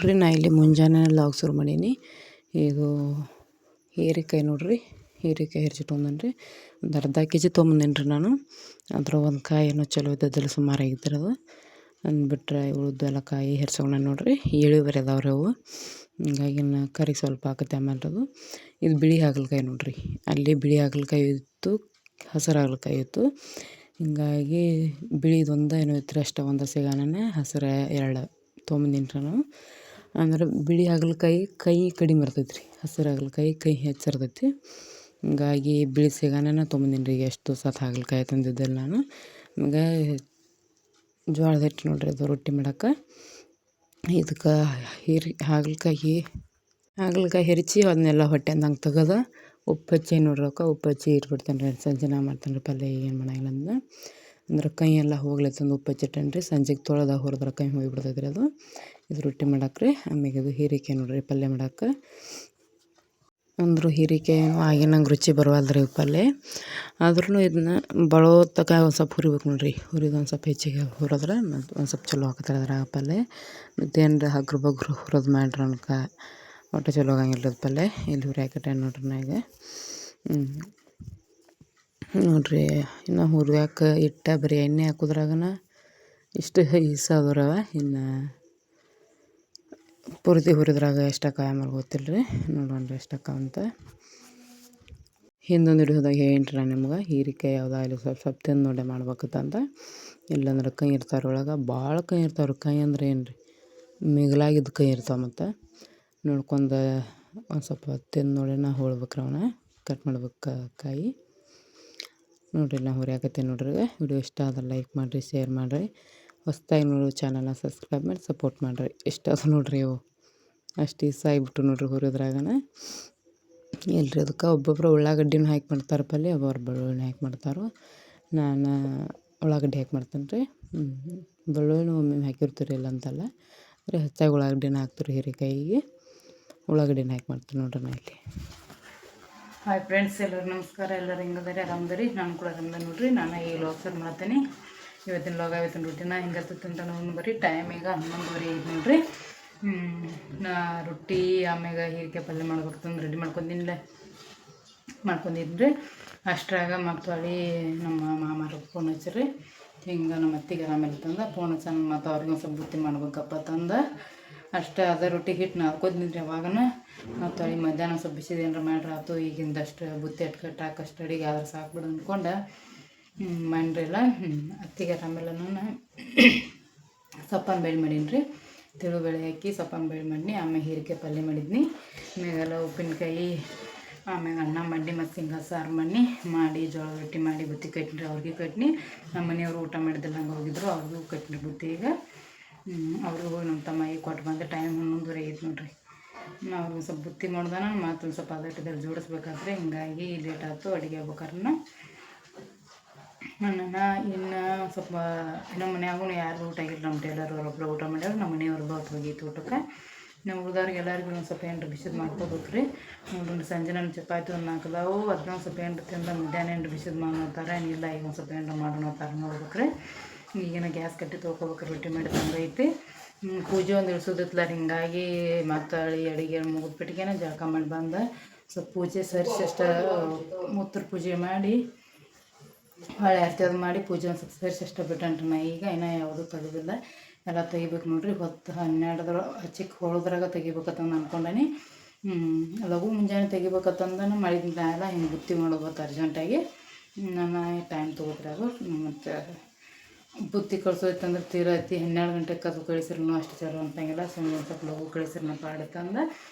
ನೋಡ್ರಿ ನಾ ಇಲ್ಲಿ ಮುಂಜಾನೆ ಲಾಗ್ ಶುರು ಮಾಡೀನಿ. ಇದು ಹೀರೆಕಾಯಿ ನೋಡ್ರಿ, ಹೀರೆಕಾಯಿ ಹೆಚ್ಚಿಟ್ಕೊಂಡೇನಿ. ಒಂದು ಅರ್ಧ ಕೆಜಿ ತೊಗೊಂಬಂದೇನಿ ನಾನು. ಅದ್ರ ಒಂದು ಕಾಯಿ ಏನೋ ಚಲೋ ಇದ್ದದ್ದೆಲ್ಲ ಸುಮಾರಾಗಿದ್ದರೆ ಅದು ಅಂದ್ಬಿಟ್ರೆ ಉಳಿದೆಲ್ಲ ಕಾಯಿ ಹೆರ್ಸ್ಕೊಂಡ ನೋಡ್ರಿ. ಇಳುವರಿ ಅದಾವ್ರಿ ಅವು, ಹಿಂಗಾಗಿ ಕರಿ ಸ್ವಲ್ಪ ಹಾಕತ್ತೆ. ಆಮೇಲೆ ಅದು ಇದು ಬಿಳಿ ಹಾಗಲಕಾಯಿ ನೋಡ್ರಿ, ಅಲ್ಲಿ ಬಿಳಿ ಹಾಗಲಕಾಯಿ ಇತ್ತು, ಹಸಿರು ಹಾಗಲಕಾಯಿ ಇತ್ತು. ಹಿಂಗಾಗಿ ಬಿಳಿದೊಂದು ಏನೋ ಇತ್ತು ಅಷ್ಟೇ, ಒಂದು ಸಿಗಾನೇ ಹಸಿರು ಎರಡು ತೊಗೊಂಬಂದಿನಿ ನಾನು. ಅಂದ್ರೆ ಬಿಳಿ ಹಾಗಲಕಾಯಿ ಕೈ ಕಡಿಮೆ ಇರ್ತೈತೆ ರೀ, ಹಸಿರು ಹಾಗಲಕಾಯಿ ಕೈ ಹೆಚ್ಚಿರ್ತೈತಿ. ಹಿಂಗಾಗಿ ಬಿಳಿ ಸಿಗಾನೇ ತೊಗೊಂಬಂದಿನಿ ರೀ. ಎಷ್ಟು ಸತ್ ಹಾಗಲಕಾಯಿ ತಂದಿದ್ದಿಲ್ಲ ನಾನು. ಆಮೇಲೆ ಜೋಳದ ಹಿಟ್ಟು ನೋಡ್ರಿ, ಅದು ರೊಟ್ಟಿ ಮಾಡೋಕೆ. ಇದಕ್ಕೆ ಹಾಗಲಕಾಯಿ ಹೆರಿಚಿ ಅದನ್ನೆಲ್ಲ ಹೊಟ್ಟೆಂದಂಗೆ ತೆಗೆದು ಉಪ್ಪು ಹಚ್ಚಿ ನೋಡ್ರಿ, ಉಪ್ಪು ಹಚ್ಚಿ ಇಟ್ಬಿಡ್ತೇನೆ ರೀ. ಸಂಜೆ ಮಾಡ್ತೇನೆ ರೀ ಪಲ್ಯ, ಏನು ಮಾಡಂಗಿಲ್ಲ ಅಂದ್ರೆ ಕೈ ಎಲ್ಲ ಹೋಗ್ಲತ್ತಂದು ಉಪ್ಪು ಹಚ್ಚಿಟ್ಟೇನೆ ರೀ. ಸಂಜೆಗೆ ತೊಳೆದ ಹುರಿದ್ರೆ ಕೈ ಹೋಗಿಬಿಡ್ತೈತೆ ರೀ ಅದು. ಇದು ರೊಟ್ಟಿ ಮಾಡಕ್ಕೆ ರೀ. ಆಮೇಲೆ ಇದು ಹೀರೆಕಾಯಿ ನೋಡ್ರಿ ಪಲ್ಯ ಮಾಡೋಕೆ. ಅಂದರೂ ಹೀರೆಕಾಯಿ ಆಗಿನಂಗೆ ರುಚಿ ಬರುವಲ್ರಿ ಪಲ್ಯ. ಆದ್ರೂ ಇದನ್ನ ಬಳೋತಕ ಒಂದು ಸ್ವಲ್ಪ ಹುರಿಬೇಕು ನೋಡ್ರಿ. ಹುರಿದು ಒಂದು ಸ್ವಲ್ಪ ಹೆಚ್ಚಿಗೆ ಹುರಿದ್ರೆ ಮತ್ತು ಒಂದು ಸ್ವಲ್ಪ ಚಲೋ ಹಾಕತ್ತಾರೆ ಅದ್ರಾಗ ಪಲ್ಯ. ಮತ್ತು ಏನರ ಹಗ್ರು ಬಗ್ರು ಹುರಿದು ಮಾಡ್ರಿ ಅನ್ಕ ಒಟ್ಟು ಚಲೋ ಆಗಂಗಿಲ್ಲ ಅದು ಪಲ್ಯ. ಇಲ್ಲಿ ಹುರಿ ಹಾಕಿಟ್ಟೆ ನೋಡ್ರಿ ನಾ ಈಗ. ನೋಡ್ರಿ ಇನ್ನು ಹುರಿಯಾಕೆ ಇಟ್ಟ ಬರೀ ಎಣ್ಣೆ ಹಾಕೋದ್ರಾಗನ ಇಷ್ಟು ಈಸಾದವ್ರವ. ಇನ್ನು ಪೂರ್ತಿ ಹುರಿದ್ರಾಗ ಎಷ್ಟಕ್ಕ ಆಮೇಲೆ ಗೊತ್ತಿಲ್ಲ ರೀ. ನೋಡೋಣ್ರಿ ಎಷ್ಟಕ್ಕ ಅಂತ. ಹಿಂದೊಂದು ಹಿಡಿಯೋದಾಗ ಏನ್ರಿ ನಾನು ನಿಮ್ಗೆ, ಹೀರೆಕಾಯಿ ಯಾವುದೋ ಅಲ್ಲಿ ಸ್ವಲ್ಪ ತಿಂದು ನೋಡಿ ಮಾಡ್ಬೇಕಂತ. ಇಲ್ಲಾಂದ್ರೆ ಕೈ ಇರ್ತಾವ್ರಿ ಒಳಗೆ, ಭಾಳ ಕೈ ಇರ್ತಾವ್ರಿ. ಕೈ ಅಂದ್ರೆ ಏನು ರೀ, ಮಿಗಿಲಾಗಿದ್ದು ಕೈ ಇರ್ತಾವೆ. ಮತ್ತು ನೋಡ್ಕೊಂಡು ಒಂದು ಸ್ವಲ್ಪ ತಿಂದು ನೋಡಿ ನಾ ಹೋಳ್ಬೇಕ್ರಿ, ಅವನ್ನ ಕಟ್ ಮಾಡ್ಬೇಕು ಕಾಯಿ. ನೋಡಿರಿ ನಾ ಹುರಿಯಾಕತ್ತೀನಿ ನೋಡ್ರಿ. ವಿಡಿಯೋ ಇಷ್ಟ ಆದ್ರೆ ಲೈಕ್ ಮಾಡಿರಿ, ಶೇರ್ ಮಾಡಿರಿ. ಹೊಸ್ದಾಗಿ ನೋಡೋ ಚಾನಲ್ನ ಸಬ್ಸ್ಕ್ರೈಬ್ ಮಾಡಿ ಸಪೋರ್ಟ್ ಮಾಡಿರಿ. ಇಷ್ಟ ಅದು ನೋಡ್ರಿ, ಇವು ಅಷ್ಟು ಈಸ ಆಗಿಬಿಟ್ಟು ನೋಡ್ರಿ ಹುರಿದ್ರಾಗನ. ಇಲ್ರಿ ಅದಕ್ಕೆ ಒಬ್ಬೊಬ್ಬರು ಉಳ್ಳಾಗಡ್ಡಿನೂ ಹಾಕಿ ಮಾಡ್ತಾರೆ ಪಲ್ಯ, ಒಬ್ಬೊಬ್ರು ಬೆಳ್ಳುಳ್ಳಿ ಹಾಕಿ ಮಾಡ್ತಾರೆ. ನಾನು ಉಳ್ಳಾಗಡ್ಡಿ ಹಾಕಿ ಮಾಡ್ತೇನೆ ರೀ. ಬೆಳ್ಳುಳ್ಳಿನೂ ಒಮ್ಮೆ ಹಾಕಿರ್ತೀರಿ ಇಲ್ಲ ಅಂತಲ್ಲ, ಅಂದರೆ ಹೆಚ್ಚಾಗಿ ಉಳ್ಳಾಗಡ್ಡಿನ ಹಾಕ್ತೀರಿ ಹೀರೆಕಾಯಿಗೆ. ಉಳ್ಳಾಗಡ್ಡಿನ ಹಾಕಿ ಮಾಡ್ತೀನಿ ನೋಡ್ರಿ ನಾ ಇಲ್ಲಿ. ಹಾಯ್ ಫ್ರೆಂಡ್ಸ್, ಎಲ್ಲರೂ ನಮಸ್ಕಾರ. ಎಲ್ಲರೂ ಹೆಂಗದಾರೆ, ಆರಾಮದಾರಿ? ನಾನು ಕೂಡ ಆರಾಮದ ನೋಡ್ರಿ. ನಾನು ಈಗ ಲಾಗ್ ಶುರು ಮಾಡ್ತೀನಿ. ಇವತ್ತಿನ ರೊಟ್ಟಿನ ಹೆಂಗರ್ತೈತೆ ಅಂತ ನಾವು ಬರೀ. ಟೈಮ್ ಈಗ 11:30 ಐತೆ ನೋಡ್ರಿ. ನಾ ರೊಟ್ಟಿ ಆಮ್ಯಾಗ ಹೀರೆಕಾಯಿ ಪಲ್ಯ ಮಾಡ್ಬೇಕಂದು ರೆಡಿ ಮಾಡ್ಕೊಂಡಿದ್ದೀನಿ ರೀ. ಅಷ್ಟ್ರಾಗ ಮತ್ತೊಳ್ಳಿ ನಮ್ಮ ಮಾಮಾರು ಫೋನ್ ಹಚ್ಚಿರಿ. ಹಿಂಗೆ ನಮ್ಮ ಅತ್ತಿಗೆ ಆರಾಮಿಲ್ಲ ತಂದ ಫೋನ್ ಹಚ್ಚ, ಮತ್ತು ಅವ್ರಿಗೆ ಒಂದು ಸ್ವಲ್ಪ ಬುತ್ತಿ ಮಾಡ್ಬೇಕಪ್ಪ ತಂದ ಅಷ್ಟೇ. ಅದೇ ರೊಟ್ಟಿ ಹಿಟ್ಟು ನಾದ್ಕೊತಿದ್ರಿ ಅವಾಗನ. ಮತ್ತು ಮಧ್ಯಾಹ್ನ ಸ್ವಲ್ಪ ಬಿಸಿದು ಏನಾರ ಮಾಡ್ರಿ ಆಯ್ತು. ಈಗಿಂದಷ್ಟು ಬುತ್ತಿ ಕಟ್ಟಾಕಷ್ಟು ಅಡಿಗೆ ಆದ್ರೆ ಸಾಕ್ಬಿಡು ಅಂದ್ಕೊಂಡು ಮಾಡ್ರಿಲ್ಲ. ಅತ್ತಿಗೆ ಆರಾಮಿಲ್ಲ, ನಾನು ಸೊಪ್ಪನ್ನು ಬೇಳೆ ಮಾಡೀನಿ ರೀ. ತಿಳುಬೇಳೆ ಹಾಕಿ ಸೊಪ್ಪನ್ನು ಬೇಳೆ ಮಾಡೀನಿ. ಆಮೇಲೆ ಹೀರೆಕಾಯಿ ಪಲ್ಯ ಮಾಡಿದ್ನಿ. ಆಮೇಲೆಲ್ಲ ಉಪ್ಪಿನಕಾಯಿ, ಆಮ್ಯಾಗ ಅನ್ನ ಮಾಡಿ ಮತ್ತು ಹಿಂಗೆ ಸಾರು ಮಾಡಿ ಜೋಳದ ರೊಟ್ಟಿ ಮಾಡಿ ಬುತ್ತಿ ಕಟ್ಟಿನಿ. ಅವ್ರಿಗೆ ಕಟ್ಟಿನಿ. ನಮ್ಮ ಮನೆಯವರು ಊಟ ಮಾಡಿದ್ದಿಲ್ಲ, ಹಂಗೆ ಹೋಗಿದ್ರು, ಅವ್ರಿಗೂ ಕಟ್ಟಿನಿ ಬುತ್ತಿ. ಈಗ ಅವ್ರಿಗೂ ಹೋಗಿ ನಮ್ಮ ತಮ್ಮಗೆ ಕೊಟ್ಟು ಬಂದೆ. ಟೈಮ್ 11:30 ಆಗೈತೆ ನೋಡ್ರಿ. ಅವ್ರಿಗೆ ಸ್ವಲ್ಪ ಬುತ್ತಿ ಮಾಡ್ದಾನ ಮತ್ತೊಂದು ಸ್ವಲ್ಪ ಅದಟ್ಟಿದಲ್ಲಿ ಜೋಡಿಸ್ಬೇಕಾದ್ರೆ ಹಿಂಗಾಗಿ ಲೇಟ್ ಆಯ್ತು ಅಡುಗೆ ಆಗ್ಬೇಕಾರನ್ನ. ನನ್ನ ಇನ್ನು ಸ್ವಲ್ಪ ನಮ್ಮ ಮನ್ಯಾಗೂ ಯಾರು ಊಟ ಆಗಿಲ್ಲ. ನಮ್ಮ ಟೇಲರ್ ಅವರೊಬ್ಬರು ಊಟ ಮಾಡ್ಯಾರ. ನಮ್ಮ ಮನೆಯವ್ರು ಹೊತ್ತು ಹೋಗಿತ್ತು ಊಟಕ್ಕೆ. ನಮ್ಮ ಉಳಿದವ್ರಿಗೆ ಎಲ್ಲರಿಗೂ ಒಂದು ಸ್ವಲ್ಪ ಏನಾರು ಬಿಸಿದು ಮಾಡ್ಕೋಬೇಕು ರೀ. ನೋಡ್ರಿ ಸಂಜೆ ನನ್ನ ಚಪಾತಿ ಒಂದು ಹಾಕಿದಾವು. ಅದನ್ನ ಸ್ವಲ್ಪ ಏನಾರು ತಿಂದ ಮಧ್ಯಾಹ್ನ ಏನಾರು ಬಿಸಿದು ಮಾಡೋತಾರೆ. ಇಲ್ಲ ಈಗ ಒಂದು ಸ್ವಲ್ಪ ಏನಾರು ಮಾಡೋಣತ್ತಾರೆ ನೋಡ್ಬೇಕು ರೀ. ಈಗಿನ ಗ್ಯಾಸ್ ಕಟ್ಟಿ ತೊಳ್ಕೊಬೇಕು, ರೊಟ್ಟಿ ಮಾಡಿ ತಂದೈತಿ. ಪೂಜೆ ಒಂದು ಇಳಿಸೋದಿತ್ತಲ್ಲ, ಹಿಂಗಾಗಿ ಮತ್ತು ಅಡುಗೆ ಮುಗಿದ್ಬಿಟ್ಟಿಗೆನ ಜಳಕ ಮಾಡಿ ಬಂದು ಸ್ವಲ್ಪ ಪೂಜೆ ಸರಿಸಿ ಅಷ್ಟು ಮೂತ್ರ ಪೂಜೆ ಮಾಡಿ ಹೊಳೆ ಆರತಿ ಅದು ಮಾಡಿ ಪೂಜೆ ಒಂದು ಸ್ವಲ್ಪ ಸರಿಸಿ ಅಷ್ಟು ಬಿಟ್ಟಂಟ್ರಿ ನಾ. ಈಗ ಇನ್ನೂ ಯಾವುದೂ ತೆಗೆದಿಲ್ಲ, ಎಲ್ಲ ತೆಗಿಬೇಕು ನೋಡ್ರಿ. ಹೊತ್ತು 12 ಹಚ್ಚಿಕ್ಕೆ ಹೋಳದ್ರಾಗ ತೆಗಿಬೇಕಂತಂದು ಅಂದ್ಕೊಂಡೇನಿ. ಲಘು ಮುಂಜಾನೆ ತೆಗಿಬೇಕಂತಂದನು ಮಾಡಿದ್ನ ಎಲ್ಲ ಹಿಂಗೆ ಬುತ್ತಿ ಮಾಡೋದು ಅರ್ಜೆಂಟಾಗಿ. ನಾನು ಟೈಮ್ ತೊಗೋತ್ರಿ ಅದು. ಮತ್ತು ಬುತ್ತಿ ಕಳ್ಸೋಯ್ತಂದ್ರೆ ತೀರೈತಿ 12 ಗಂಟೆಗೆ ಅದು ಕಳಿಸಿರ್ನು ಅಷ್ಟು ಚಲೋ ಅಂತಂಗಿಲ್ಲ. ಸುಮ್ಮನೆ ಸ್ವಲ್ಪ ಲಘು ಕಳಿಸಿರ್ನ ಪಾಡತ್ತಂದ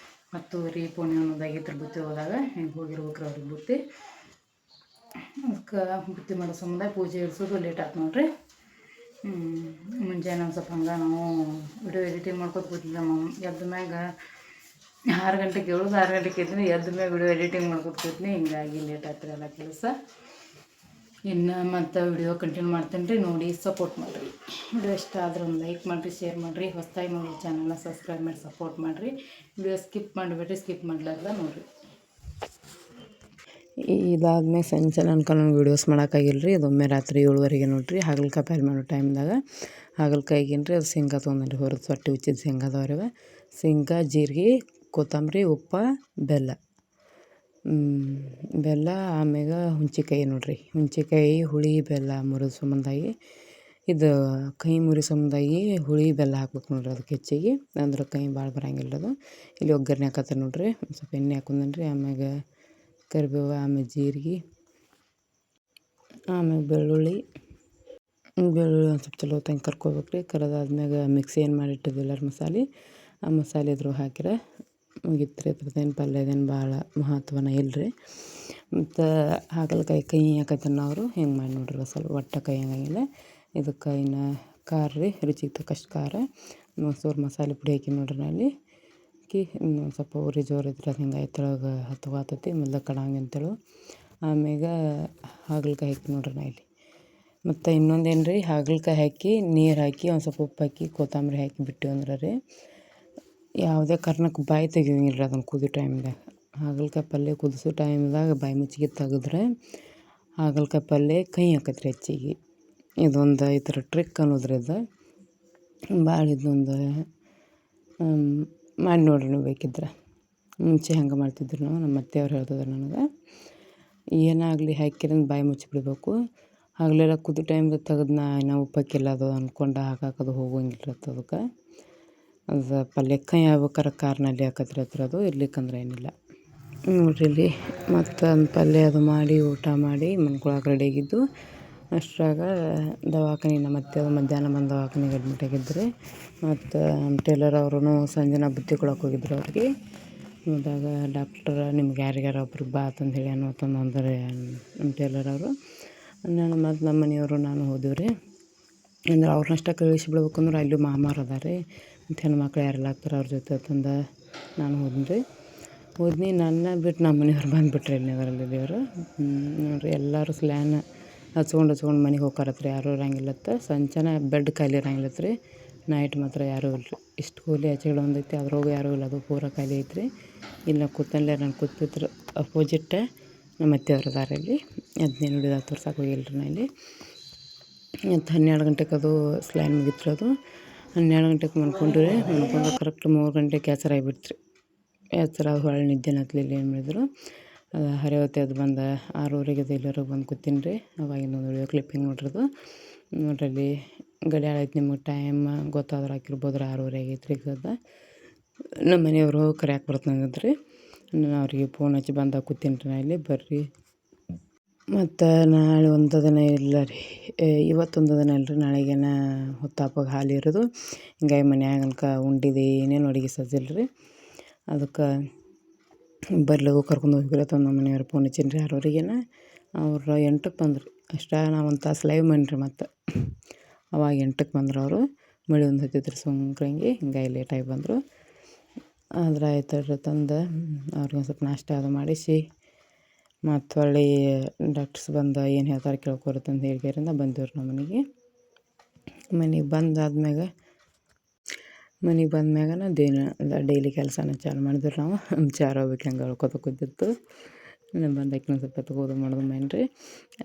10:30 ಪೋಣಿ ಅನ್ನೋದಾಗಿತ್ತು ಬುತ್ತಿ ಹೋದಾಗ. ಹಿಂಗೆ ಹೋಗಿರ್ಬೇಕ್ರಿ ಅವ್ರಿಗೆ ಬುತ್ತಿ. ಅದಕ್ಕೆ ಬುತ್ತಿ ಮಾಡೋ ಸಂಬಂಧ ಪೂಜೆ ಇಳಿಸೋದು ಲೇಟ್ ಆಯ್ತು ನೋಡ್ರಿ. ಮುಂಜಾನೆ ಒಂದು ಸ್ವಲ್ಪ ಹಂಗೆ ನಾವು ವಿಡಿಯೋ ಎಡಿಟಿಂಗ್ ಮಾಡ್ಕೊತ ಕೂತಿದ್ದೆ. ನಮ್ಮ ಎದ್ದ ಮ್ಯಾಗ 6 ಗಂಟೆಗೆ ಹೇಳೋದು, 6 ಗಂಟೆಗೆ ಇದ್ದೀನಿ. ಎದ್ದ ಮ್ಯಾಗ ವಿಡಿಯೋ ಎಡಿಟಿಂಗ್ ಮಾಡ್ಕೊತ ಕೂತೀನಿ. ಹಿಂಗಾಗಿ ಲೇಟ್ ಆಗ್ತಿರಿ ಎಲ್ಲ ಕೆಲಸ. ಇನ್ನು ಮತ್ತು ವಿಡಿಯೋ ಕಂಟಿನ್ಯೂ ಮಾಡ್ತೀನಿ ರೀ. ನೋಡಿ ಸಪೋರ್ಟ್ ಮಾಡಿರಿ. ವಿಡಿಯೋ ಇಷ್ಟ ಆದ್ರೆ ಒಂದು ಲೈಕ್ ಮಾಡಿರಿ, ಶೇರ್ ಮಾಡಿರಿ. ಹೊಸದಾಗಿ ನೋಡಿ ಚಾನಲ್ನ ಸಬ್ಸ್ಕ್ರೈಬ್ ಮಾಡಿ ಸಪೋರ್ಟ್ ಮಾಡಿರಿ. ವಿಡಿಯೋ ಸ್ಕಿಪ್ ಮಾಡಿಬಿಟ್ರಿ, ಸ್ಕಿಪ್ ಮಾಡ್ಲಾರ್ದ ನೋಡಿರಿ. ಇದಾದ್ಮೇಲೆ ಸಂಜೆ ನನಗೆ ವೀಡಿಯೋಸ್ ಮಾಡೋಕ್ಕಾಗಿಲ್ಲ ರೀ. ಅದೊಮ್ಮೆ ರಾತ್ರಿ 7:30 ನೋಡಿರಿ. ಹಾಗಲಕಾಯಿ ಪಲ್ಯ ಮಾಡೋ ಟೈಮ್ದಾಗ ಹಾಗಲಕಾಯಿಗೇನು ರೀ ಅದು ಶೇಂಗಾ ತೊಗೊಂಡ್ರಿ, ಹೊರದು ಸೊಟ್ಟಿ ಉಚ್ಚಿದ ಶೇಂಗಾದವ್ರಿವೆ ಶೇಂಗಾ ಜೀರಿಗೆ ಕೊತ್ತಂಬರಿ ಉಪ್ಪು ಬೆಲ್ಲ ಬೆಲ್ಲ ಆಮ್ಯಾಗ ಹುಣ್ಸೆಕಾಯಿ ನೋಡಿರಿ ಹುಣ್ಸೆಕಾಯಿ ಹುಳಿ ಬೆಲ್ಲ ಮುರಿದ ಸಂಬಂಧಾಗಿ ಇದು ಕಹಿ ಮುರಿ ಸಂಬಂಧಾಗಿ ಹುಳಿ ಬೆಲ್ಲ ಹಾಕ್ಬೇಕು ನೋಡಿರಿ ಅದಕ್ಕೆ ಹೆಚ್ಚಿಗೆ ಅಂದ್ರೆ ಕಹಿ ಭಾಳ ಬರೋಂಗಿಲ್ಲ ಅದು. ಇಲ್ಲಿ ಒಗ್ಗರಣೆ ಹಾಕತ್ತೆ ನೋಡಿರಿ ಒಂದು ಸ್ವಲ್ಪ ಎಣ್ಣೆ ಹಾಕೊಂಡ್ರಿ ಆಮ್ಯಾಗ ಕರಿಬೇವು ಆಮೇಲೆ ಜೀರಿಗೆ ಆಮ್ಯಾಗ ಬೆಳ್ಳುಳ್ಳಿ ಒಂದು ಸ್ವಲ್ಪ ಚಲೋ ತಂಗಿ ಕರ್ಕೋಬೇಕು ರೀ. ಕರೆದಾದ್ಮ್ಯಾಗ ಮಿಕ್ಸಿ ಏನು ಮಾಡಿಟ್ಟಿದ್ದಿಲ್ಲ ಮಸಾಲೆ ಆ ಮಸಾಲೆ ಇದ್ರು ಹಾಕಿರೆ ಮುಗಿತ್ರಿ. ಅದ್ರದ್ದೇನು ಪಲ್ಯದೇನು ಭಾಳ ಮಹತ್ವನ ಇಲ್ಲರಿ. ಮತ್ತು ಹಾಗಲಕಾಯಿ ಕಹಿ ಹಾಕತ್ತನ ಅವರು ಹಿಂಗೆ ಮಾಡಿ ನೋಡ್ರಿ ಸ್ವಲ್ಪ ಒಟ್ಟು ಕಹಿ ಹಂಗಂಗಿಲ್ಲ. ಇದಕ್ಕೆ ಇನ್ನು ಖಾರ ರೀ ರುಚಿಗೆ ತಕ್ಕಷ್ಟು ಖಾರ ಮೊಸರು ಮಸಾಲೆ ಪುಡಿ ಹಾಕಿ ನೋಡ್ರಿ ಅಲ್ಲಿ ಹಾಕಿ ಇನ್ನೊಂದು ಸ್ವಲ್ಪ ಉರಿ ಜೋರು ಇದ್ರೆ ಅದು ಹಿಂಗೆ ತೆಳಗೆ ಹತ್ವಾತತಿ ಮೊದಲು ಕಡಂಗಿ ಅಂತೇಳು ಆಮ್ಯಾಗ ಹಾಗಲಕಾಯಿ ಹಾಕಿ ನೋಡ್ರಿ ಇಲ್ಲಿ. ಮತ್ತು ಇನ್ನೊಂದೇನು ರೀ ಹಾಗಲಕಾಯಿ ಹಾಕಿ ನೀರು ಹಾಕಿ ಒಂದು ಸ್ವಲ್ಪ ಉಪ್ಪು ಹಾಕಿ ಕೊತ್ತಂಬರಿ ಹಾಕಿ ಬಿಟ್ಟು ಅಂದ್ರೆ ರೀ ಯಾವುದೇ ಕಾರಣಕ್ಕೆ ಬಾಯಿ ತೆಗಿಯೋಂಗಿಲ್ಲ ರೀ ಅದನ್ನು ಕುದಿಯೋ ಟೈಮ್ದಾಗ. ಹಾಗಲಕಾಯಿ ಪಲ್ಯ ಕುದಿಸೋ ಟೈಮ್ದಾಗ ಬಾಯಿ ಮುಚ್ಚಿಗೆ ತೆಗೆದ್ರೆ ಹಾಗಲಕಾಯಿ ಪಲ್ಯ ಕಹಿ ಆಕತ್ರಿ ಹೆಚ್ಚಿಗೆ. ಇದೊಂದು ಈ ಥರ ಟ್ರಿಕ್ ಅನ್ನೋದ್ರಿ ಇದು ಭಾಳ ಇದೊಂದು ಮಾಡಿ ನೋಡ್ರಿ ನೀವು ಬೇಕಿದ್ರೆ. ಮುಂಚೆ ಹಂಗೆ ಮಾಡ್ತಿದ್ರು ನಾವು ನಮ್ಮ ಅತ್ತೆಯವ್ರು ಹೇಳ್ತಿದ್ರು ನನಗೆ. ಏನಾಗಲಿ ಹಾಕಿರಂದು ಬಾಯಿ ಮುಚ್ಚಿಬಿಡ್ಬೇಕು. ಹಗಲೆಲ್ಲ ಕುದಿ ಟೈಮ್ದಾಗ ತೆಗೆದು ನಾವು ಉಪ್ಪು ಹಾಕಿಲ್ಲ ಅದು ಅಂದ್ಕೊಂಡು ಹಾಕೋದು ಹೋಗೋಂಗಿಲ್ಲ ಅದಕ್ಕೆ. ಅದು ಪಲ್ಯ ಕಹಿ ಆಗ್ಬೇಕಾರೆ ಖಾರನಲ್ಲಿ ಹಾಕತ್ರಿ ಅದು ಇರ್ಲಿಕ್ಕಂದ್ರೆ ಏನಿಲ್ಲ ನೋಡ್ರಿ ಇಲ್ಲಿ. ಮತ್ತು ಒಂದು ಪಲ್ಯ ಅದು ಮಾಡಿ ಊಟ ಮಾಡಿ ಮನ್ಕೊಳಕ್ಕೆ ರೆಡಿ ಆಗಿದ್ದು ಅಷ್ಟರಾಗ ದವಾಖಾನೆ ನಮ್ಮ ಅತ್ತೆಯವ್ರು ಮಧ್ಯಾಹ್ನ ಬಂದು ದವಾಖಾನೆಗೆ ಅಡ್ಮಿಟ್ ಆಗಿದ್ದರು. ಮತ್ತು ನಮ್ಮ ಟೇಲರ್ ಅವ್ರೂ ಸಂಜೆನ ಬುತ್ತಿ ಕೊಡೋಕೆ ಹೋಗಿದ್ರು ಅವ್ರಿಗೆ. ಹೋದಾಗ ಡಾಕ್ಟರ್ ನಿಮ್ಗೆ ಯಾರಿಗಾರ ಒಬ್ರಿಗೆ ಬಾ ಅಂತಂದು ಹೇಳಿ ಅನ್ನೋತಂದು ಅಂದರೆ ನಮ್ಮ ಟೇಲರ್ ಅವರು ನಾನು ಮತ್ತು ನಮ್ಮ ಮನೆಯವರು ನಾನು ಹೋದೆವು ರೀ. ಅಂದ್ರೆ ಅವ್ರನ್ನಷ್ಟೇ ಕಳಿಸಿಬಿಡ್ಬೇಕಂದ್ರೆ ಅಲ್ಲೂ ಮಾಮಾರು ಅದಾರೆ ಮತ್ತು ಹೆಣ್ಮಕ್ಳು ಯಾರೆಲ್ಲ ಆಗ್ತಾರೆ ಅವ್ರ ಜೊತೆ ಅಂತಂದು ನಾನು ಹೋದ್ನಿ ನನ್ನ ಬಿಟ್ಟು ನಮ್ಮ ಮನೆಯವ್ರು ಬಂದುಬಿಟ್ರೆ ಇದರಲ್ಲಿ ದೇವರು ನೋಡಿರಿ. ಎಲ್ಲರೂ ಸ್ಲ್ಯಾನ್ ಹಚ್ಕೊಂಡು ಮನೆಗೆ ಹೋಗಾರತ್ರಿ ಯಾರೂ ಇರಂಗಿಲ್ಲತ್ತ. ಸಂಜೆನ ಬೆಡ್ ಖಾಲಿ ಇರಂಗಿಲ್ಲತ್ತ ರೀ. ನೈಟ್ ಮಾತ್ರ ಯಾರೂ ಇಲ್ಲರಿ. ಇಷ್ಟು ಕೂಲಿ ಆಚೆಗಳು ಒಂದೈತಿ ಅದ್ರಾಗೂ ಯಾರೂ ಇಲ್ಲ ಅದು ಪೂರ ಖಾಲಿ ಐತ್ರಿ. ಇಲ್ಲ ಕೂತಲ್ಲೇ ನಾನು ಕೂತಿದ್ರು ಅಪೋಸಿಟ್ ನಮ್ಮ ಅತ್ತೆಯವ್ರು ಅದಾರೆ ಇಲ್ಲಿ. ಅದನ್ನೇ ನೋಡಿದ ತೋರ್ಸಕ್ಕೆ ಹೋಗಿಲ್ಲ ರೀ ನಾ ಇಲ್ಲಿ. ಮತ್ತು 12 ಗಂಟೆಗೆ ಅದು ಸ್ಲ್ಯಾನ್ ಮುಗಿತ್ರಿ. ಅದು 12 ಗಂಟೆಗೆ ಮಲ್ಕೊಂಡ್ರಿ. ಮಲ್ಕೊಂಡು ಕರೆಕ್ಟ್ 3 ಗಂಟೆಗೆ ಎಚ್ಚರ ಆಗಿಬಿಡ್ತು ರೀ. ಎಚ್ಚರ ಹೊಳ್ಳಿ ನಿದ್ದೆನ ಹತ್ತಲಿಲ್ಲ. ಏನು ಮಾಡಿದ್ರು ಅದು ಹರಿವತ್ತೆ ಅದು ಬಂದು 6:30ಗೆ ಅದು ಇಲ್ಲಿವರೆಗೆ ಬಂದು ಕೂತೀನಿ ರೀ. ಅವಾಗಿಂದ ಒಂದು ವಿಡಿಯೋ ಕ್ಲಿಪ್ಪಿಂಗ್ ನೋಡ್ರದು ನೋಡ್ರಿ ಅಲ್ಲಿ ಗಡಿಯಾರ ಐತೆ ನಿಮಗೆ ಟೈಮ್ ಗೊತ್ತಾದ್ರೆ ಹಾಕಿರ್ಬೋದ್ರಿ 6:30 ಆಗೈತೆ ರೀ. ಈಗ ನಮ್ಮ ಮನೆಯವರು ಕರ್ಯಾಕೆ ಬರ್ತಂಗಿದ್ರಿ. ನಾನು ಅವ್ರಿಗೆ ಫೋನ್ ಹಚ್ಚಿ ಬಂದಾಗ ಕೂತೀನಿ ರೀ ನಾ ಇಲ್ಲಿ ಬರ್ರಿ. ಮತ್ತು ನಾಳೆ ಒಂದು ದಿನ ಇಲ್ಲ ರೀ, ಇವತ್ತೊಂದು ದಿನ ಇಲ್ಲ ರೀ. ನಾಳೆಗೇನ ಹೊತ್ತಾಪಾಗ ಹಾಲು ಇರೋದು ಹಿಂಗಾಗಿ ಮನ್ಯಾಗ ಅನ್ಕ ಉಂಡಿದ್ದು ಏನೇನು ಅಡುಗೆ ಸಜ್ಜಿಲ್ಲ ರೀ. ಅದಕ್ಕೆ ಬರ್ಲಗು ಕರ್ಕೊಂಡು ಹೋಗಿರತ್ತ ನಮ್ಮ ಮನೆಯವ್ರು ಫೋನ್ ಹಚ್ಚೀನಿ ರೀ 6:30ಗೇನ. ಅವ್ರು 8ಕ್ಕೆ ಬಂದ್ರಿ. ಅಷ್ಟೇ ನಾವು ಒಂದು ತಾಸು ಲೈವ್ ಮಾಡಿರಿ. ಮತ್ತು ಅವಾಗ 8ಕ್ಕೆ ಬಂದ್ರು ಅವರು. ಮಳೆ ಒಂದು ಹತ್ತಿದ್ರು ಸುಂಕ್ರಂಗಿ ಹಿಂಗಾಗಿ ಲೇಟಾಗಿ ಬಂದರು. ಆದ್ರೆ ಆಯ್ತು ರೀ ತಂದು ಅವ್ರಿಗೆ ಒಂದು ಸ್ವಲ್ಪ ನಾಷ್ಟ ಅದು ಮಾಡಿಸಿ ಮತ್ತು ಹೊಳ್ಳಿ ಡಾಕ್ಟರ್ಸ್ ಬಂದು ಏನು ಹೇಳ್ತಾರೆ ಕೇಳ್ಕೊರತ್ತಂದು ಹೇಳಿಕೆರಿಂದ ಬಂದೆವ್ರಿ ನಮ್ಮ ಮನೆಗೆ. ಮನೆಗೆ ಬಂದ್ಮ್ಯಾಗನ ಅದೇನು ಡೈಲಿ ಕೆಲಸನ ಚಾಲು ಮಾಡಿದ್ರು ನಾವು. ಚಾರ ಹೋಗ್ಬೇಕು ಹಂಗೆ ಹೇಳ್ಕೊತ ಕೂತಿತ್ತು. ಬಂದಾಕಿ ಒಂದು ಸ್ವಲ್ಪ ತಗೋದು ಮಾಡೋದು ಮೇನ್ರಿ.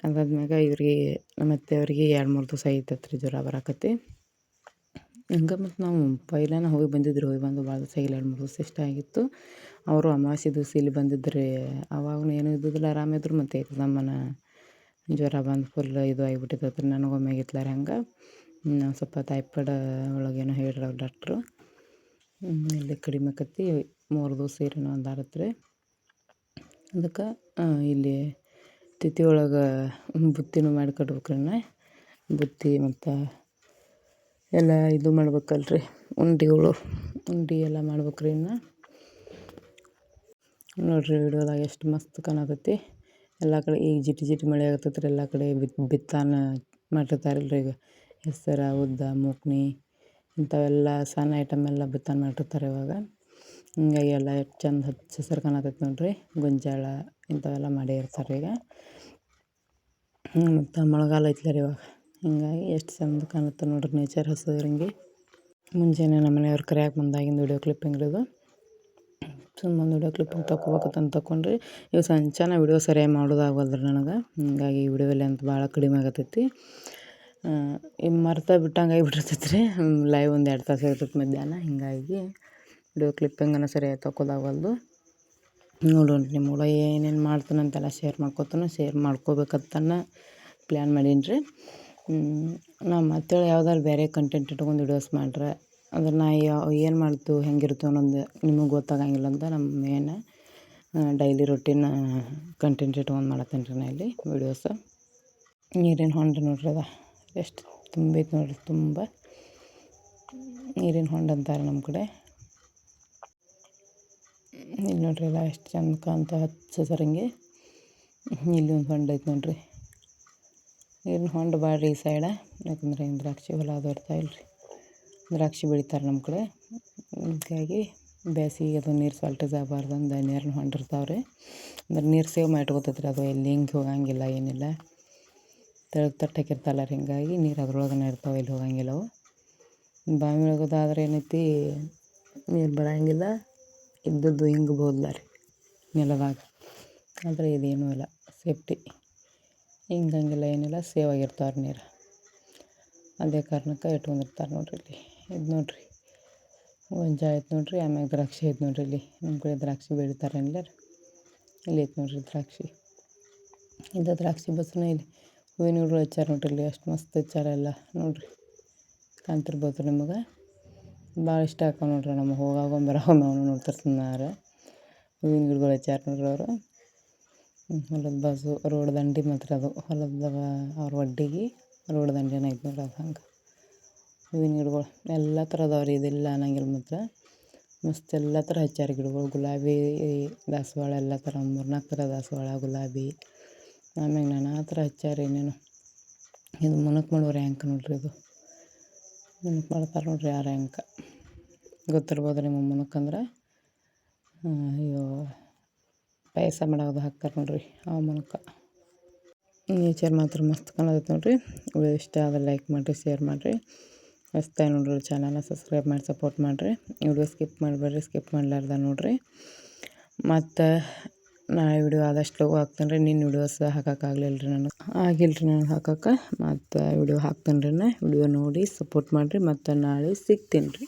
ಅದಾದ್ಮ್ಯಾಗ ಇವ್ರಿಗೆ ನಮ್ಮ ಅತ್ತೆಯವ್ರಿಗೆ 2-3 ದಿವಸ ಐತತ್ರಿ ಜ್ವರ ಬರಾಕತ್ತಿ. ಹಂಗೆ ಮತ್ತು ನಾವು ಪೈಲನ ಹೋಗಿ ಬಂದಿದ್ರು. ಹೋಗಿ ಬಂದು ಭಾಳ ದಿವಸ ಆಗಿಲ್ಲ 2-3 ದಿವಸ ಇಷ್ಟ ಆಗಿತ್ತು. ಅವರು ಅಮಾವಾಸ್ಯೆ ದಿವಸ ಇಲ್ಲಿ ಬಂದಿದ್ದರೆ ಅವಾಗೂ ಏನೂ ಇದ್ದಿದ್ದಿಲ್ಲ ಆರಾಮಿದ್ರು. ಮತ್ತು ನಮ್ಮನ ಜ್ವರ ಬಂದು ಫುಲ್ ಇದು ಆಗಿಬಿಟ್ಟಿದ್ದತ್ರಿ. ನನಗೊಮ್ಮೆ ಆಗಿತ್ಲಾರ ಹಂಗೆ ನಾವು ಸ್ವಲ್ಪ ಟೈಫಾಯ್ಡ್ ಒಳಗೇನೋ ಹೇಳ್ರಿ ಅವ್ರು ಡಾಕ್ಟ್ರು. ಇಲ್ಲಿ ಕಡಿಮೆ ಆಕತ್ತಿ 3 ದಿವಸ ಸೇರಿನ ಒಂದು ಆರತ್ರಿ. ಅದಕ್ಕೆ ಇಲ್ಲಿ ತಿಥಿ ಒಳಗೆ ಬುತ್ತಿನೂ ಮಾಡಿ ಕಟ್ಬೇಕ್ರಿ. ಬುತ್ತಿ ಮತ್ತು ಎಲ್ಲ ಇದು ಮಾಡ್ಬೇಕಲ್ರಿ ಉಂಡೆ ಎಲ್ಲ ಮಾಡ್ಬೇಕ್ರಿ. ಇನ್ನು ನೋಡಿರಿ ವಿಡಿಯೋದಾಗ ಎಷ್ಟು ಮಸ್ತ್ ಕಾಣತೈತಿ. ಎಲ್ಲ ಕಡೆ ಈಗ ಜಿಟಿ ಮಳೆ ಆಗತ್ತೈತ್ರಿ. ಎಲ್ಲ ಕಡೆ ಬಿತ್ತಾನ ಮಾಡಿರ್ತಾರಲ್ರಿ. ಈಗ ಹೆಸರು ಉದ್ದ ಮೂಕ್ನಿ ಇಂಥವೆಲ್ಲ ಸಣ್ಣ ಐಟಮ್ ಎಲ್ಲ ಬಿತ್ತಾನ ಮಾಡಿರ್ತಾರೆ ಇವಾಗ. ಹಿಂಗಾಗಿ ಎಲ್ಲ ಎಷ್ಟು ಚಂದ ಹಚ್ಚ ಹಸಿರು ಕಾಣತೈತೆ ನೋಡಿರಿ. ಗೊಂಜಾಳ ಇಂಥವೆಲ್ಲ ಮಾಡೇ ಇರ್ತಾರೆ ಈಗ. ಮತ್ತು ಮಳೆಗಾಲ ಐತ್ಲರಿ ಇವಾಗ. ಹಿಂಗಾಗಿ ಎಷ್ಟು ಚಂದ ಕಾಣುತ್ತೆ ನೋಡ್ರಿ ನೇಚರ್ ಹಸಿರಂಗಿ. ಮುಂಜಾನೆ ನಮ್ಮ ಮನೆಯವ್ರು ಕರ್ಯಾಕೆ ಬಂದಾಗಿಂದ ವಿಡಿಯೋ ಕ್ಲಿಪ್ಪಿಂಗ್ ಇದು. ಸುಮ್ಮನೆ ವಿಡಿಯೋ ಕ್ಲಿಪ್ಪಿಂಗ್ ತೊಗೋಬೇಕಂತ ತೊಗೊಂಡ್ರಿ. ಇವು ಸಂಚಾನ ವಿಡಿಯೋ ಸರಿಯಾಗಿ ಮಾಡೋದಾಗವಲ್ರಿ ನನಗೆ. ಹಿಂಗಾಗಿ ವಿಡಿಯೋ ಲೆಂತ್ ಭಾಳ ಕಡಿಮೆ ಆಗತೈತಿ. ಈ ಮರ್ತ ಬಿಟ್ಟಂಗೆ ಆಗಿಬಿಟ್ಟಿರ್ತೈತೆ ರೀ. ಲೈವ್ ಒಂದು 2 ತಾಸು ಇರ್ತೈತೆ ಮಧ್ಯಾಹ್ನ. ಹಿಂಗಾಗಿ ವಿಡಿಯೋ ಕ್ಲಿಪ್ಪಿಂಗನ ಸರಿ ತಗೋದಾಗಲ್ದು. ನೋಡೋಣ ನಿಮ್ಮ ಕೂಡ ಏನೇನು ಮಾಡ್ತಾನಂತೆಲ್ಲ ಶೇರ್ ಮಾಡ್ಕೋಬೇಕಂತನ ಪ್ಲ್ಯಾನ್ ಮಾಡೀನಿ ರೀ. ನಾ ಮತ್ತೆ ಯಾವ್ದಾದ್ರು ಬೇರೆ ಕಂಟೆಂಟ್ ಇಟ್ಕೊಂಡು ವಿಡಿಯೋಸ್ ಮಾಡ್ರೆ ಅಂದ್ರೆ ನಾ ಏನು ಮಾಡ್ತು ಹೆಂಗಿರ್ತು ಅನ್ನೋದು ನಿಮಗೆ ಗೊತ್ತಾಗಂಗಿಲ್ಲ ಅಂತ ನಮ್ಮ ಮೇನ್ ಡೈಲಿ ರೊಟೀನ್ ಕಂಟೆಂಟ್ ಇಟ್ಕೊಂಡು ಮಾಡತ್ತೇನೆ ರೀ ನಾ ಇಲ್ಲಿ ವೀಡಿಯೋಸ. ನೀರಿನ ಹೊಂಡ ನೋಡ್ರಿ ಅದ ಎಷ್ಟು ತುಂಬೈತೆ ನೋಡ್ರಿ, ತುಂಬ ನೀರಿನ ಹೊಂಡ ಅಂತಾರೆ ನಮ್ಮ ಕಡೆ. ಇಲ್ಲಿ ನೋಡ್ರಿ ಎಲ್ಲ ಎಷ್ಟು ಚಂದ ಕಾಣ್ತಾ ಹಚ್ಚ ಸರಂಗಿ. ಇಲ್ಲಿ ಒಂದು ಹೊಂಡ ಐತೆ ನೋಡ್ರಿ, ನೀರಿನ ಹೊಂಡ ಬಾಳ್ರಿ ಈ ಸೈಡ. ಯಾಕಂದ್ರೆ ಏನು ದ್ರಾಕ್ಷಿ ಹೊಲ ಅದು ಇರ್ತಾಯಿಲ್ಲ ರೀ, ದ್ರಾಕ್ಷಿ ಬೆಳಿತಾರೆ ನಮ್ಮ ಕಡೆ. ಹೀಗಾಗಿ ಬೇಸಿಗೆ ಅದು ನೀರು ಸಾಲ್ಟೇಜ್ ಆಗಬಾರ್ದಂದು ನೀರಿನ ಹೊಂಡ ಇರ್ತಾವ್ರಿ. ಅಂದ್ರೆ ನೀರು ಸೇವ್ ಮಾಡಿ ಇಟ್ಕೋತೈತೆ ಅದು ಎಲ್ಲಿ ಹಿಂಗೆ ಹೋಗಂಗಿಲ್ಲ ಏನಿಲ್ಲ. ತೆಳಗೆ ತಟ್ಟು ಹಾಕಿರ್ತಾರಲ್ಲ ರೀ, ಹಿಂಗಾಗಿ ನೀರು ಅದ್ರೊಳಗನೆ ಇರ್ತಾವೆ, ಎಲ್ಲಿ ಹೋಗಂಗಿಲ್ಲ ಅವು. ಬಾವಿ ಒಳಗೋದಾದ್ರೆ ಏನೈತಿ ನೀರು ಬರೋಂಗಿಲ್ಲ, ಇದ್ದದ್ದು ಹಿಂಗೆ ಬೋದ್ಲ ರೀ ನೆಲದಾಗ. ಆದರೆ ಇದೇನೂ ಇಲ್ಲ, ಸೇಫ್ಟಿ ಹಿಂಗಂಗಿಲ್ಲ ಏನಿಲ್ಲ, ಸೇವ್ ಆಗಿರ್ತಾವ್ರಿ ನೀರು. ಅದೇ ಕಾರಣಕ್ಕೆ ಇಟ್ಕೊಂಡಿರ್ತಾರೆ ನೋಡ್ರಿ. ಇಲ್ಲಿ ಇದು ನೋಡ್ರಿ ಗೊಂಜ ಐತೆ ನೋಡ್ರಿ, ಆಮ್ಯಾಗ ದ್ರಾಕ್ಷಿ ಐತೆ ನೋಡ್ರಿ. ಇಲ್ಲಿ ನಮ್ಮ ಕಡೆ ದ್ರಾಕ್ಷಿ ಬೆಳಿತಾರೆ ಇಲ್ಲ ರೀ, ಇಲ್ಲಿ ಐತೆ ನೋಡ್ರಿ ದ್ರಾಕ್ಷಿ. ಇದು ದ್ರಾಕ್ಷಿ ಬಸ್ನ ಇಲ್ಲಿ ಹೂವಿನ ಗಿಡಗಳು ಹಚ್ಚಾರ ನೋಡ್ರಿ. ಇಲ್ಲಿ ಎಷ್ಟು ಮಸ್ತ್ ಹಚ್ಚಾರ ಎಲ್ಲ ನೋಡ್ರಿ, ಕಾಣ್ತಿರ್ಬೋದು ನಿಮಗೆ. ಭಾಳ ಇಷ್ಟ ಆಕಾವ ನೋಡ್ರಿ, ನಮಗೆ ಹೋಗಾಗೊಂಬರಾಗ ನಾವು ನೋಡ್ತಿರ್ತಾರೆ. ಹೂವಿನ ಗಿಡಗಳು ಹಚ್ಚಾರ ನೋಡ್ರಿ ಅವರು. ಹೊಲದ ಬಾಜು ರೋಡ್ ದಂಡಿ ಮಾತ್ರ ಅದು, ಹೊಲದ ಅವ್ರ ಒಡ್ಡಿಗೆ ರೋಡ್ ದಂಡೆನ ಐತೆ ನೋಡ್ರಿ. ಅದು ಹಂಗೆ ಹೂವಿನ ಗಿಡಗಳು ಎಲ್ಲ ಥರ ಅದಾವ್ರಿ, ಇದೆಲ್ಲ ಅನ್ನಂಗಿಲ್ಲ ಮಾತ್ರ. ಮಸ್ತ್ ಎಲ್ಲ ಥರ ಹಚ್ಚಾರ ಗಿಡಗಳು. ಗುಲಾಬಿ ದಾಸವಾಳ ಎಲ್ಲ ಥರ, 3-4 ಥರ ದಾಸವಾಳ, ಗುಲಾಬಿ, ಆಮ್ಯಾಗ ನಾನಾ ಥರ ಹಚ್ಚಾರ ಏನೇನು. ಇದು ಮುನಕ್ ಮಾಡುವ ರ್ಯಾಂಕ್ ನೋಡ್ರಿ, ಇದು ಮುನಕ್ ಮಾಡ್ತಾರೆ ನೋಡ್ರಿ. ಆ ರ್ಯಾಂಕ್ ಗೊತ್ತಿರ್ಬೋದು ನಿಮ್ಮ ಮುನಕ್ ಇವು ಪಾಯಸ ಮಾಡೋದು ಹಾಕ್ತಾರೆ ನೋಡ್ರಿ, ಆ ಮುನಕ. ನೇಚರ್ ಮಾತ್ರ ಮಸ್ತ್ ಕಾಣತೈತೆ ನೋಡ್ರಿ. ವಿಡಿಯೋ ಇಷ್ಟ ಆದರೆ ಲೈಕ್ ಮಾಡಿರಿ, ಶೇರ್ ಮಾಡಿರಿ. ಹೊಸ್ದಾಗಿ ನೋಡ್ರಿ ಚಾನಲ್ನ ಸಬ್ಸ್ಕ್ರೈಬ್ ಮಾಡಿ ಸಪೋರ್ಟ್ ಮಾಡಿರಿ. ವಿಡಿಯೋ ಸ್ಕಿಪ್ ಮಾಡಬೇಡ್ರಿ, ಸ್ಕಿಪ್ ಮಾಡಲಾರ್ದ ನೋಡಿರಿ. ಮತ್ತು ನಾಳೆ ವಿಡಿಯೋ ಆದಷ್ಟು ಲಘು ಹಾಕ್ತೇನೆ ರೀ. ನಿನ್ನ ವಿಡಿಯೋಸ್ ಹಾಕೋಕ್ಕಾಗಲಿಲ್ಲ ರೀ ನನಗೆ ಹಾಕೋಕ್ಕೆ. ಮತ್ತು ವಿಡಿಯೋ ಹಾಕ್ತೇನೆ ರೀ. ವಿಡಿಯೋ ನೋಡಿ ಸಪೋರ್ಟ್ ಮಾಡಿರಿ. ಮತ್ತು ನಾಳೆ ಸಿಗ್ತೀನಿ ರೀ.